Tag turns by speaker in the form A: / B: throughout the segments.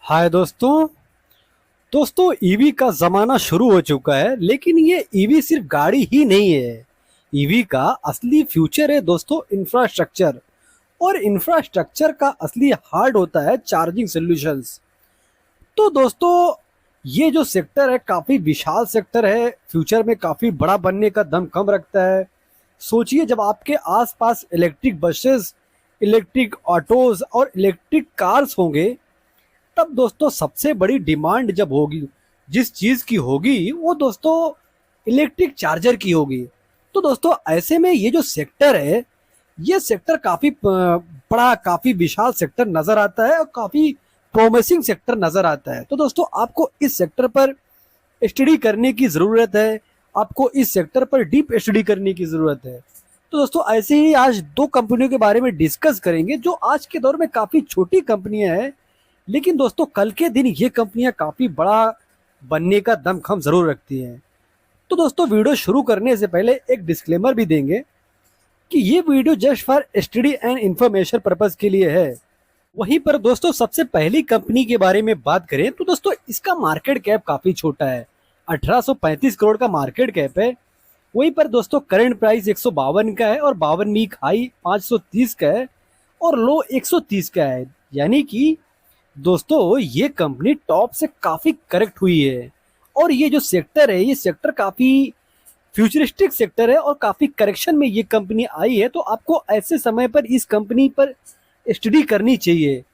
A: हाय दोस्तों। ईवी का जमाना शुरू हो चुका है, लेकिन ये ईवी सिर्फ गाड़ी ही नहीं है। ईवी का असली फ्यूचर है दोस्तों इंफ्रास्ट्रक्चर। और इंफ्रास्ट्रक्चर का असली हार्ड होता है चार्जिंग सॉल्यूशंस। तो दोस्तों, ये जो सेक्टर है काफी विशाल सेक्टर है, फ्यूचर में काफी बड़ा बनने का दम कम रखता है। सोचिए, जब आपके आसपास इलेक्ट्रिक बसेस, इलेक्ट्रिक ऑटोज और इलेक्ट्रिक कार्स होंगे, तब दोस्तों सबसे बड़ी डिमांड जब होगी, जिस चीज की होगी, वो दोस्तों इलेक्ट्रिक चार्जर की होगी। तो दोस्तों ऐसे में ये जो सेक्टर है, ये सेक्टर काफी बड़ा, काफी विशाल सेक्टर नजर आता है और काफी प्रोमिसिंग सेक्टर नजर आता है। तो दोस्तों आपको इस सेक्टर पर स्टडी करने की जरूरत है, आपको इस सेक्टर पर डीप स्टडी करने की जरूरत है। तो दोस्तों ऐसे ही आज दो कंपनियों के बारे में डिस्कस करेंगे, जो आज के दौर में काफी छोटी कंपनियां हैं, लेकिन दोस्तों कल के दिन ये कंपनियां काफी बड़ा बनने का दमखम जरूर रखती हैं। तो दोस्तों वीडियो शुरू करने से पहले एक डिस्क्लेमर भी देंगे कि ये video just for study and information purpose के लिए है। वहीं पर दोस्तों सबसे पहली कंपनी के बारे में बात करें तो दोस्तों इसका मार्केट कैप काफी छोटा है, 1835 करोड़ का मार्केट कैप है। वहीं पर दोस्तों करंट प्राइस 152 का है और 52 वीक हाई 530 का है और लो 130 का है। यानी कि दोस्तों ये कंपनी टॉप से काफी करेक्ट हुई है। और ये जो सेक्टर है, ये सेक्टर काफी फ्यूचरिस्टिक सेक्टर है और काफी करेक्शन में ये कंपनी आई है। तो आपको ऐसे समय पर इस कंपनी पर स्टडी करनी चाहिए।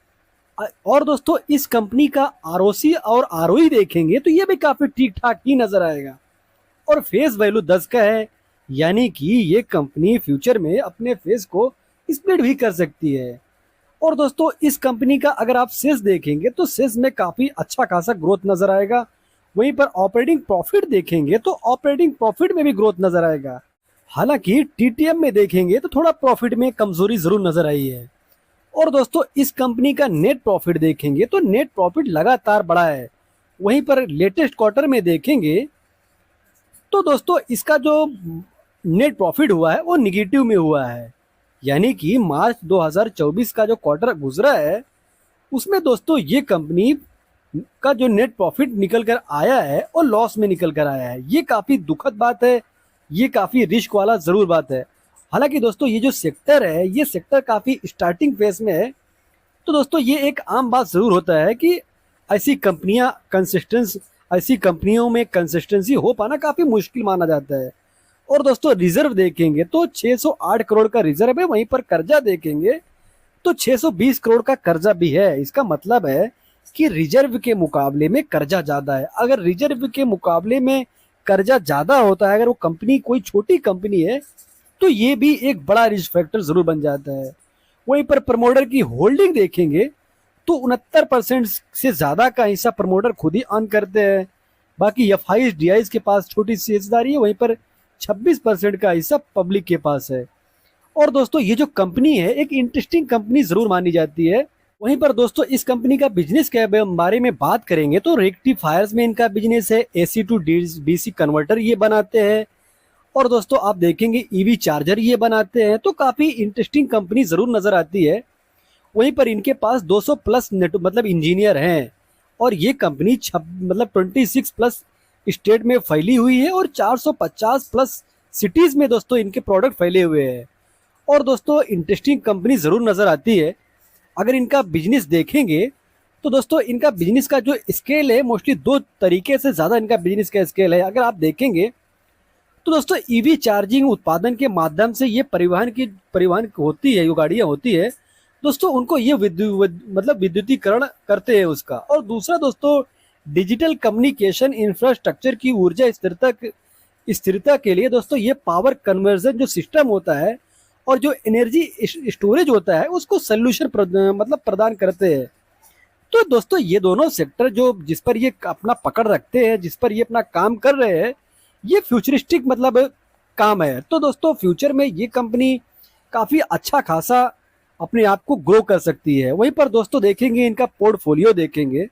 A: और दोस्तों इस कंपनी का आरओसी और आरओई देखेंगे तो ये भी काफी ठीक ठाक ही नजर आएगा। और फेस वैल्यू 10 का है, यानी कि ये कंपनी फ्यूचर में अपने फेस को स्प्लिट भी कर सकती है। और दोस्तों इस कंपनी का अगर आप सेल्स देखेंगे तो सेल्स में काफी अच्छा खासा ग्रोथ नजर आएगा। वहीं पर ऑपरेटिंग प्रॉफिट देखेंगे तो ऑपरेटिंग प्रॉफिट में भी ग्रोथ नजर आएगा। हालांकि टीटीएम में देखेंगे तो थोड़ा प्रॉफिट में कमजोरी जरूर नजर आई है। और दोस्तों इस कंपनी का नेट प्रॉफिट देखेंगे तो नेट प्रॉफिट लगातार बढ़ा है। वहीं पर लेटेस्ट क्वार्टर में देखेंगे तो दोस्तों इसका जो नेट प्रॉफिट हुआ है वो निगेटिव में हुआ है। यानी कि मार्च 2024 का जो क्वार्टर गुजरा है, उसमें दोस्तों ये कंपनी का जो नेट प्रॉफिट निकल कर आया है और लॉस में निकल कर आया है। ये काफी दुखद बात है, ये काफी रिस्क वाला जरूर बात है। हालांकि दोस्तों ये जो सेक्टर है, ये सेक्टर काफी स्टार्टिंग फेज में है। तो दोस्तों ये एक आम बात जरूर होता है कि ऐसी कंपनियां कंसिस्टेंस ऐसी कंपनियों में कंसिस्टेंसी हो पाना काफी मुश्किल माना जाता है। और दोस्तों रिजर्व देखेंगे तो 608 करोड़ का रिजर्व है। वहीं पर कर्जा देखेंगे तो 620 करोड़ का कर्जा भी है। इसका मतलब है कि रिजर्व के मुकाबले में कर्जा ज्यादा है। अगर रिजर्व के मुकाबले में कर्जा ज्यादा होता है, अगर वो कंपनी कोई छोटी कंपनी है, तो ये भी एक बड़ा रिस्क फैक्टर जरूर बन जाता है। वहीं पर प्रमोटर की होल्डिंग देखेंगे तो 69% से ज्यादा का हिस्सा प्रमोटर खुद ही अर्न करते हैं। बाकी एफआईज डीआईज के पास छोटी सी हिस्सेदारी है। वहीं पर 26% का हिस्सा पब्लिक के पास है। और दोस्तों ये जो कंपनी है एक इंटरेस्टिंग कंपनी जरूर मानी जाती है। वहीं पर दोस्तों इस कंपनी का बिजनेस के बारे में बात करेंगे तो रेक्टिफायर्स में इनका बिजनेस है, एसी टू डीसी कन्वर्टर ये बनाते हैं। और दोस्तों आप देखेंगे ईवी चार्जर ये बनाते हैं। तो काफी इंटरेस्टिंग कंपनी जरूर नजर आती है। वहीं पर इनके पास 200 प्लस नेट मतलब इंजीनियर हैं। और ये कंपनी 26 प्लस स्टेट में फैली हुई है और 450 प्लस सिटीज में दोस्तों इनके प्रोडक्ट फैले हुए हैं। और दोस्तों इंटरेस्टिंग कंपनी जरूर नजर आती है। अगर इनका बिजनेस देखेंगे तो दोस्तों इनका बिजनेस का जो स्केल है, मोस्टली दो तरीके से ज्यादा इनका बिजनेस का स्केल है। अगर आप देखेंगे तो दोस्तों ईवी चार्जिंग उत्पादन के माध्यम से ये परिवहन होती है, जो गाड़ियां होती है दोस्तों, उनको ये विद्युतीकरण करते हैं उसका। और दूसरा दोस्तों डिजिटल कम्युनिकेशन इंफ्रास्ट्रक्चर की ऊर्जा स्थिरता के लिए दोस्तों ये पावर कन्वर्जन जो सिस्टम होता है और जो एनर्जी स्टोरेज होता है उसको सोल्यूशन प्रदान करते हैं। तो दोस्तों ये दोनों सेक्टर जो जिस पर ये अपना पकड़ रखते हैं, जिस पर ये अपना काम कर रहे हैं, ये फ्यूचरिस्टिक काम है। तो दोस्तों फ्यूचर में ये कंपनी काफी अच्छा खासा अपने आप को ग्रो कर सकती है। वहीं पर दोस्तों देखेंगे इनका पोर्टफोलियो देखेंगे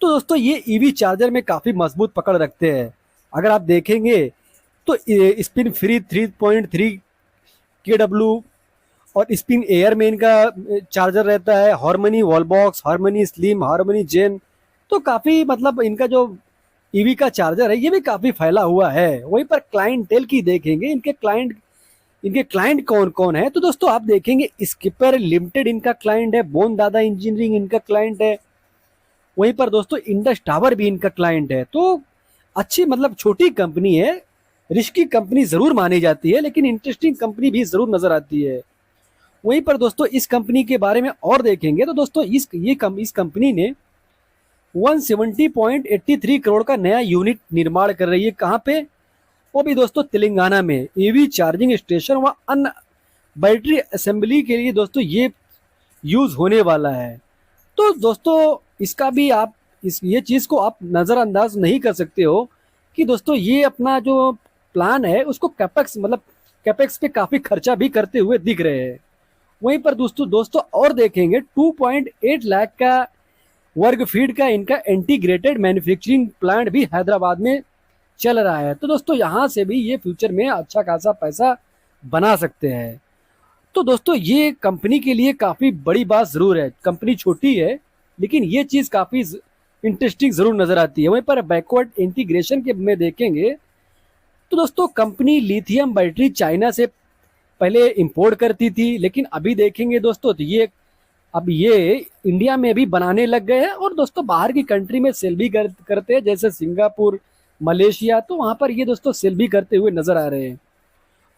A: तो दोस्तों ये ईवी चार्जर में काफी मजबूत पकड़ रखते हैं। अगर आप देखेंगे तो स्पिन फ्री 3.3 केडब्ल्यू और स्प्रिंग एयर में इनका चार्जर रहता है, Harmony wall box, Harmony slim, Harmony Zen. तो काफ़ी मतलब इनका जो ईवी का चार्जर है ये भी काफ़ी फैला हुआ है। वहीं पर क्लाइंटेल की देखेंगे, इनके क्लाइंट कौन कौन है, तो दोस्तों आप देखेंगे स्किपर लिमिटेड इनका क्लाइंट है, बोन दादा इंजीनियरिंग इनका क्लाइंट है। वहीं पर दोस्तों इंडस टावर भी इनका क्लाइंट है। तो अच्छी मतलब छोटी कंपनी है, रिस्की कंपनी जरूर मानी जाती है, लेकिन इंटरेस्टिंग कंपनी भी जरूर नजर आती है। वहीं पर दोस्तों इस कंपनी के बारे में और देखेंगे तो दोस्तों इस कंपनी ने 170.83 करोड़ का नया यूनिट निर्माण कर रही है। कहाँ पे? वो भी दोस्तों तेलंगाना में। ईवी चार्जिंग स्टेशन व अन्य बैटरी असेंबली के लिए दोस्तों ये यूज होने वाला है। तो दोस्तों इसका भी आप ये चीज को आप नजरअंदाज नहीं कर सकते हो कि दोस्तों ये अपना जो प्लान है उसको कैपेक्स पे काफी खर्चा भी करते हुए दिख रहे हैं। वहीं पर दोस्तों और देखेंगे 2.8 लाख का वर्ग फीट का इनका इंटीग्रेटेड मैन्युफैक्चरिंग प्लांट भी हैदराबाद में चल रहा है। तो दोस्तों यहाँ से भी ये फ्यूचर में अच्छा खासा पैसा बना सकते हैं। तो दोस्तों ये कंपनी के लिए काफ़ी बड़ी बात ज़रूर है। कंपनी छोटी है लेकिन ये चीज़ काफ़ी इंटरेस्टिंग ज़रूर नज़र आती है। वहीं पर बैकवर्ड इंटीग्रेशन के में देखेंगे तो दोस्तों कंपनी लिथियम बैटरी चाइना से पहले इंपोर्ट करती थी, लेकिन अभी देखेंगे दोस्तों तो ये इंडिया में भी बनाने लग गए हैं और दोस्तों बाहर की कंट्री में सेल भी करते हैं, जैसे सिंगापुर, मलेशिया। तो वहाँ पर ये दोस्तों सेल भी करते हुए नजर आ रहे हैं।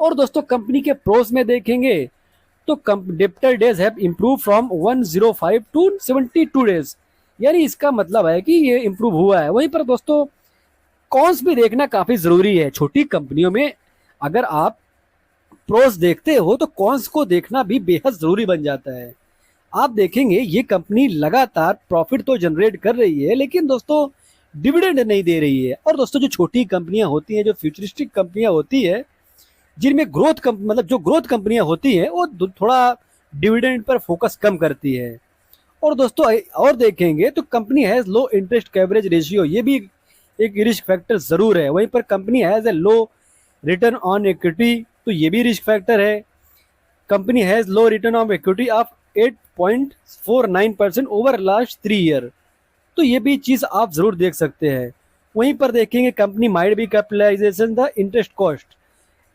A: और दोस्तों कंपनी के प्रोस में देखेंगे तो debtor days have improve from 105 to 72 days, यानी इसका मतलब है कि ये इम्प्रूव हुआ है। वहीं पर दोस्तों कॉन्स भी देखना काफी जरूरी है। छोटी कंपनियों में अगर आप प्रोस देखते हो तो कॉन्स को देखना भी बेहद जरूरी बन जाता है। आप देखेंगे ये कंपनी लगातार प्रॉफिट तो जनरेट कर रही है, लेकिन दोस्तों डिविडेंड नहीं दे रही है। और दोस्तों जो छोटी कंपनियां होती हैं, जो फ्यूचरिस्टिक कंपनियां होती है, जिनमें जो ग्रोथ कंपनियां होती हैं वो थोड़ा डिविडेंड पर फोकस कम करती है। और दोस्तों और देखेंगे तो company has low interest coverage ratio, ये भी एक रिस्क फैक्टर जरूर है। वहीं पर company has a low return on equity, तो ये भी रिस्क फैक्टर है। Company has low return on equity of 8.49% over last 3 year, तो ये भी चीज आप जरूर देख सकते हैं। वहीं पर देखेंगे company might be capitalization the interest cost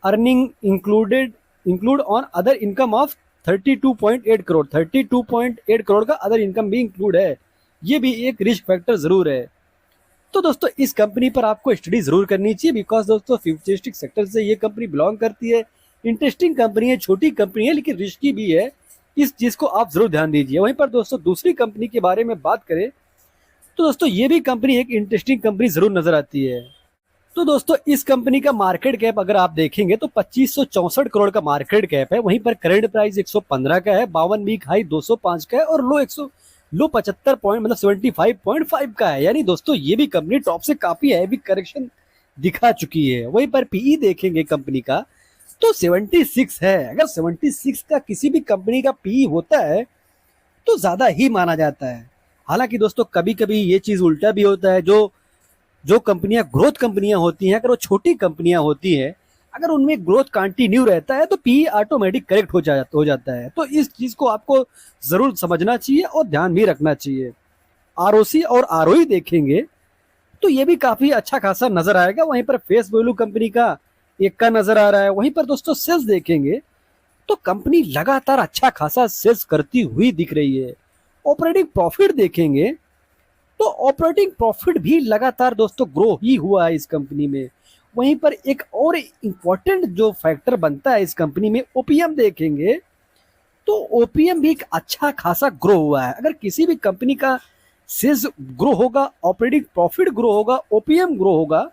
A: earning include on other income of 32.8 crore. 32.8 crore का अदर इनकम भी इंक्लूड है, ये भी एक रिस्क फैक्टर जरूर है। तो दोस्तों इस कंपनी पर आपको स्टडी जरूर करनी चाहिए, बिकॉज दोस्तों फ्यूचरिस्टिक सेक्टर से ये कंपनी बिलोंग करती है। इंटरेस्टिंग कंपनी है, छोटी कंपनी है, लेकिन रिस्की भी है। इस चीज को आप जरूर ध्यान दीजिए। वहीं पर दोस्तों दूसरी कंपनी के बारे में बात करें तो दोस्तों ये भी कंपनी एक इंटरेस्टिंग कंपनी जरूर नजर आती है। तो दोस्तों इस कंपनी का मार्केट कैप अगर आप देखेंगे तो 2564 करोड़ का मार्केट कैप है। वहीं पर करंट प्राइस 115 का है, 52 वीक हाई 205 का है और लो 75 पॉइंट मतलब 75.5 का है। यानी दोस्तों ये भी कंपनी टॉप से काफी हैवी करेक्शन दिखा चुकी है। वहीं पर पीई देखेंगे कंपनी का तो 76 है। अगर 76 का किसी भी कंपनी का पीई होता है तो ज्यादा ही माना जाता है। हालांकि दोस्तों कभी कभी ये चीज उल्टा भी होता है। जो कंपनियां ग्रोथ कंपनियां होती हैं, अगर वो छोटी कंपनियां होती हैं, अगर उनमें ग्रोथ कंटिन्यू रहता है तो पीई ऑटोमेटिक करेक्ट हो जाता है। तो इस चीज को आपको जरूर समझना चाहिए और ध्यान भी रखना चाहिए। आरओसी और आरओई देखेंगे तो ये भी काफी अच्छा खासा नजर आएगा। वहीं पर फेस वैल्यू कंपनी का 1 का नजर आ रहा है। वहीं पर दोस्तों सेल्स देखेंगे तो कंपनी लगातार अच्छा खासा सेल्स करती हुई दिख रही है। ऑपरेटिंग प्रॉफिट देखेंगे तो ऑपरेटिंग प्रॉफिट भी लगातार दोस्तों ग्रो ही हुआ है इस कंपनी में। वहीं पर एक और इंपॉर्टेंट जो फैक्टर बनता है इस कंपनी में, ओपीएम देखेंगे तो ओपीएम भी एक अच्छा खासा ग्रो हुआ है। अगर किसी भी कंपनी का सेल्स ग्रो होगा, ऑपरेटिंग प्रॉफिट ग्रो होगा, ओपीएम ग्रो होगा,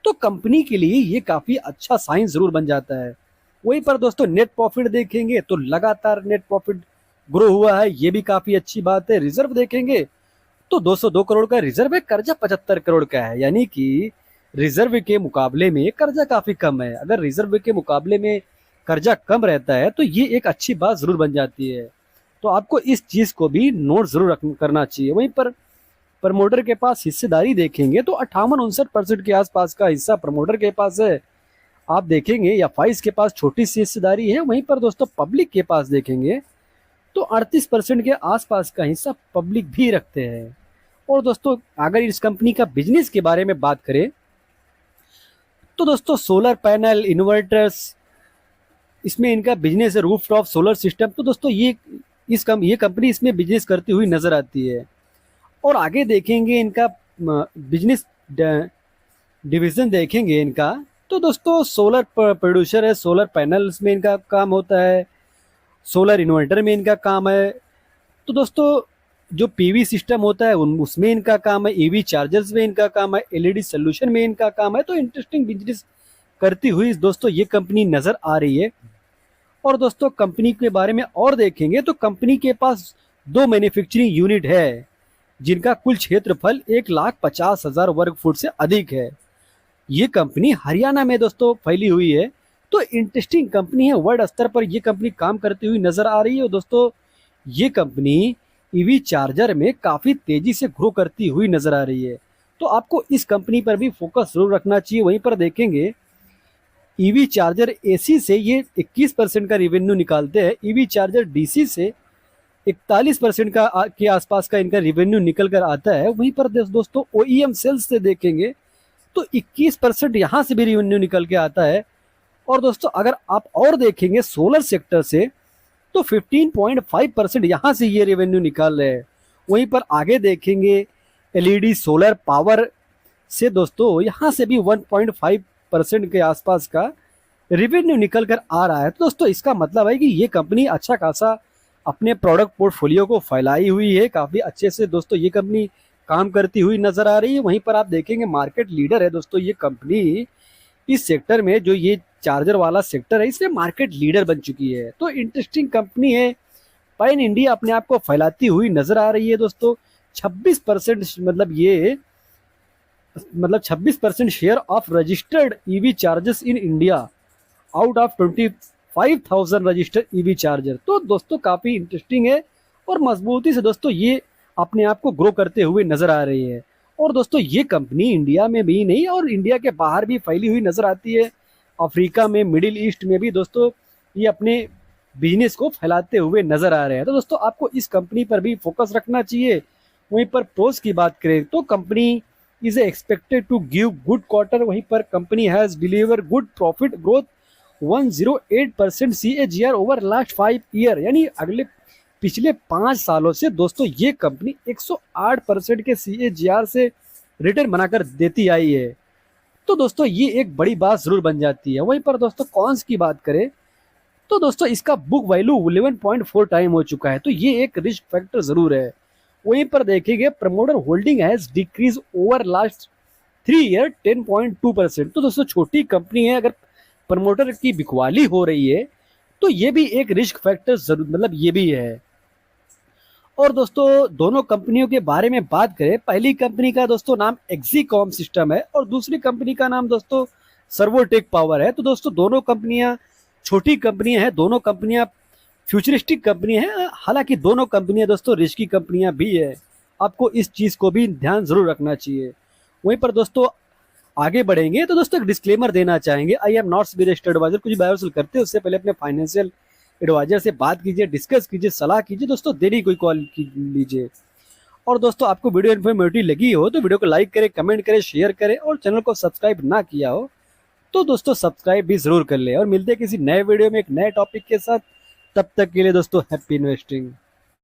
A: तो कंपनी के लिए ये काफी अच्छा साइन जरूर बन जाता है। वहीं पर दोस्तों नेट प्रॉफिट देखेंगे तो लगातार नेट प्रॉफिट ग्रो हुआ है, ये भी काफी अच्छी बात है। रिजर्व देखेंगे तो 202 करोड़ का रिजर्व है, कर्जा 75 करोड़ का है, यानी कि रिजर्व के मुकाबले में कर्जा काफी कम है। अगर रिजर्व के मुकाबले में कर्जा कम रहता है तो ये एक अच्छी बात जरूर बन जाती है। तो आपको इस चीज को भी नोट जरूर करना चाहिए। वहीं पर प्रमोटर के पास हिस्सेदारी देखेंगे तो 58-59% के आसपास का हिस्सा प्रमोटर के पास है आप देखेंगे एफआईज के पास छोटी सी हिस्सेदारी है, वहीं पर दोस्तों पब्लिक के पास देखेंगे तो 38% के आसपास का हिस्सा पब्लिक भी रखते हैं। और दोस्तों अगर इस कंपनी का बिजनेस के बारे में बात करें तो दोस्तों सोलर पैनल, इन्वर्टर्स, इसमें इनका बिजनेस है, रूफटॉप सोलर सिस्टम। तो दोस्तों ये कंपनी इसमें बिजनेस करती हुई नजर आती है। और आगे देखेंगे इनका बिजनेस डिवीजन देखेंगे इनका, तो दोस्तों सोलर प्रोड्यूसर है, सोलर पैनल्स में इनका काम होता है, सोलर इन्वर्टर में इनका काम है। तो दोस्तों जो पीवी सिस्टम होता है उसमें इनका काम है, ईवी चार्जर्स में इनका काम है, एलईडी सोल्यूशन में इनका काम है। तो इंटरेस्टिंग बिजनेस करती हुई दोस्तों ये कंपनी नजर आ रही है। और दोस्तों कंपनी के बारे में और देखेंगे तो कंपनी के पास 2 मैन्युफैक्चरिंग यूनिट है जिनका कुल क्षेत्रफल 1,50,000 वर्ग फुट से अधिक है। ये कंपनी हरियाणा में दोस्तों फैली हुई है। तो इंटरेस्टिंग कंपनी है, वर्ल्ड स्तर पर ये कंपनी काम करती हुई नजर आ रही है। और दोस्तों ये कंपनी ईवी चार्जर में काफी तेजी से ग्रो करती हुई नजर आ रही है। तो आपको इस कंपनी पर भी फोकस जरूर रखना चाहिए। वहीं पर देखेंगे ईवी चार्जर एसी से ये 21% का रेवेन्यू निकालते हैं, ईवी चार्जर डीसी से 41% के आसपास का इनका रेवेन्यू निकल कर आता है। वहीं पर दोस्तों ओईएम सेल्स से देखेंगे तो 21% यहाँ से भी रेवेन्यू निकल के आता है। और दोस्तों अगर आप और देखेंगे सोलर सेक्टर से तो 15.5% यहाँ से ये रेवेन्यू निकाल रहे हैं। वहीं पर आगे देखेंगे एलईडी सोलर पावर से दोस्तों यहाँ से भी 1.5% के आसपास का रेवेन्यू निकल कर आ रहा है। तो दोस्तों इसका मतलब है कि ये कंपनी अच्छा खासा अपने प्रोडक्ट पोर्टफोलियो को फैलाई हुई है, काफ़ी अच्छे से दोस्तों ये कंपनी काम करती हुई नजर आ रही है। वहीं पर आप देखेंगे मार्केट लीडर है दोस्तों ये कंपनी, इस सेक्टर में जो ये चार्जर वाला सेक्टर है इसमें मार्केट लीडर बन चुकी है। तो इंटरेस्टिंग कंपनी है, पैन इंडिया अपने आप को फैलाती हुई नजर आ रही है दोस्तों। 26% मतलब 26% share of registered EV chargers in India out of 25,000 registered EV charger. तो दोस्तों काफी इंटरेस्टिंग है और मजबूती से दोस्तों ये अपने आप को ग्रो करते हुए नजर आ रही है। और दोस्तों ये कंपनी इंडिया में भी नहीं और इंडिया के बाहर भी फैली हुई नजर आती है, अफ्रीका में, मिडिल ईस्ट में भी दोस्तों ये अपने बिजनेस को फैलाते हुए नजर आ रहे हैं। तो दोस्तों आपको इस कंपनी पर भी फोकस रखना चाहिए। वहीं पर प्रोस की बात करें तो company is expected to give good quarter, वहीं पर company has deliver good profit growth 108% CAGR over last 5 year, यानी पिछले 5 सालों से दोस्तों ये कंपनी 108% के CAGR से रिटर्न बनाकर देती आई है। तो दोस्तों ये एक बड़ी बात जरूर बन जाती है। वहीं पर दोस्तों कॉन्स की बात करें तो दोस्तों इसका बुक वैल्यू 11.4 टाइम हो चुका है, तो ये एक रिस्क फैक्टर जरूर है। वहीं पर देखेंगे promoter holding has decrease over last 3 year 10.2%। तो दोस्तों छोटी कंपनी है, अगर प्रमोटर की बिकवाली हो रही है तो ये भी एक रिस्क फैक्टर जरूर मतलब ये भी है। और दोस्तों दोनों कंपनियों के बारे में बात करें, पहली कंपनी का दोस्तों नाम एक्सीकॉम सिस्टम है और दूसरी कंपनी का नाम दोस्तों सर्वोटेक पावर है। तो दोस्तों दोनों कंपनियां छोटी कंपनियां हैं, दोनों कंपनियां फ्यूचरिस्टिक कंपनी है, हालांकि दोनों कंपनियां दोस्तों रिस्की कंपनियां भी है। आपको इस चीज को भी ध्यान जरूर रखना चाहिए। वहीं पर दोस्तों आगे बढ़ेंगे तो दोस्तों एक डिस्क्लेमर देना चाहेंगे, I am not be registered advisor. कुछ बाय सेल करते हैं उससे पहले अपने फाइनेंशियल एडवाइजर से बात कीजिए, डिस्कस कीजिए, सलाह कीजिए दोस्तों, देरी कोई कॉल लीजिए। और दोस्तों आपको वीडियो इन्फॉर्मेटिव लगी हो तो वीडियो को लाइक करें, कमेंट करें, शेयर करें और चैनल को सब्सक्राइब ना किया हो तो दोस्तों सब्सक्राइब भी जरूर कर ले। और मिलते हैं किसी नए वीडियो में एक नए टॉपिक के साथ, तब तक के लिए दोस्तों हैप्पी इन्वेस्टिंग।